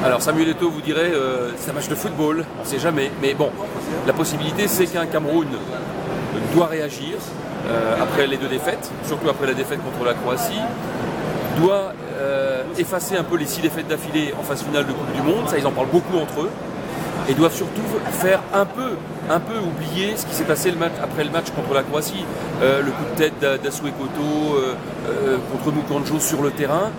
Alors Samuel Eto'o vous dirait c'est un match de football, on ne sait jamais. Mais bon, la possibilité c'est qu'un Cameroun doit réagir après les deux défaites, surtout après la défaite contre la Croatie, doit effacer un peu les 6 défaites d'affilée en phase finale de Coupe du Monde, ça ils en parlent beaucoup entre eux, et doivent surtout faire un peu oublier ce qui s'est passé après le match contre la Croatie, le coup de tête d'Assoue Koto contre Mukanjo sur le terrain.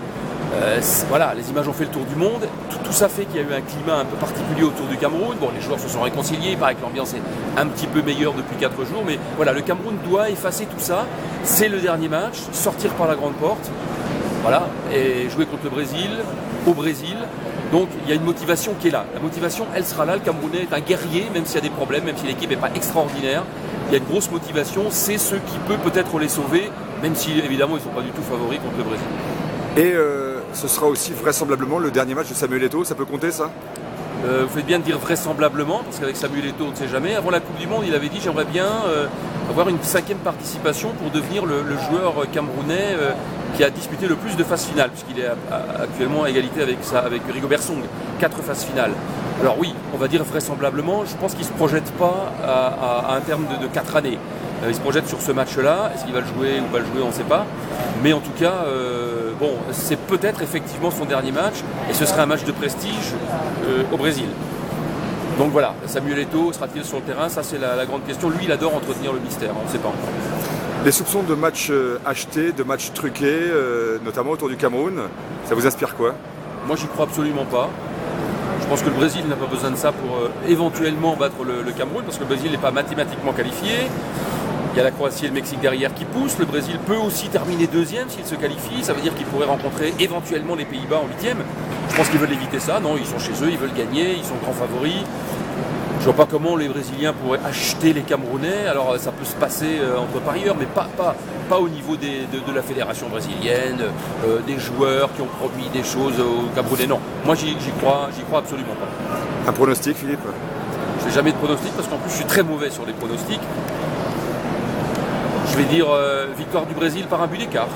Voilà, les images ont fait le tour du monde. Tout ça fait qu'il y a eu un climat un peu particulier autour du Cameroun. Bon, les joueurs se sont réconciliés, il paraît que l'ambiance est un petit peu meilleure depuis 4 jours, mais voilà, le Cameroun doit effacer tout ça. C'est le dernier match, sortir par la grande porte, voilà, et jouer contre le Brésil, au Brésil. Donc il y a une motivation qui est là. La motivation, elle sera là. Le Camerounais est un guerrier, même s'il y a des problèmes, même si l'équipe n'est pas extraordinaire. Il y a une grosse motivation, c'est ce qui peut peut-être les sauver, même si évidemment ils ne sont pas du tout favoris contre le Brésil. Et ce sera aussi vraisemblablement le dernier match de Samuel Eto'o, ça peut compter ça? Vous faites bien de dire vraisemblablement, parce qu'avec Samuel Eto'o on ne sait jamais. Avant la Coupe du Monde, il avait dit j'aimerais bien avoir une 5e participation pour devenir le joueur camerounais qui a disputé le plus de phases finales, puisqu'il est actuellement à égalité avec Rigobert Song, 4 phases finales. Alors oui, on va dire vraisemblablement, je pense qu'il ne se projette pas à un terme de 4 années. Il se projette sur ce match-là, est-ce qu'il va le jouer ou pas le jouer, on ne sait pas. Mais en tout cas, bon, c'est peut-être effectivement son dernier match, et ce serait un match de prestige au Brésil. Donc voilà, Samuel Eto'o sera-t-il sur le terrain? Ça c'est la grande question. Lui, il adore entretenir le mystère, on ne sait pas encore. Les soupçons de matchs achetés, de matchs truqués, notamment autour du Cameroun, ça vous inspire quoi? Moi, j'y crois absolument pas. Je pense que le Brésil n'a pas besoin de ça pour éventuellement battre le Cameroun, parce que le Brésil n'est pas mathématiquement qualifié. Il y a la Croatie et le Mexique derrière qui poussent. Le Brésil peut aussi terminer 2e s'il se qualifie. Ça veut dire qu'il pourrait rencontrer éventuellement les Pays-Bas en 8e. Je pense qu'ils veulent éviter ça. Non, ils sont chez eux, ils veulent gagner, ils sont grands favoris. Je vois pas comment les Brésiliens pourraient acheter les Camerounais. Alors ça peut se passer entre parieurs, mais pas au niveau de la fédération brésilienne, des joueurs qui ont promis des choses aux Camerounais. Non, moi j'y crois absolument pas. Un pronostic, Philippe? Je fais jamais de pronostic parce qu'en plus je suis très mauvais sur les pronostics. Je vais dire victoire du Brésil par un but d'écart.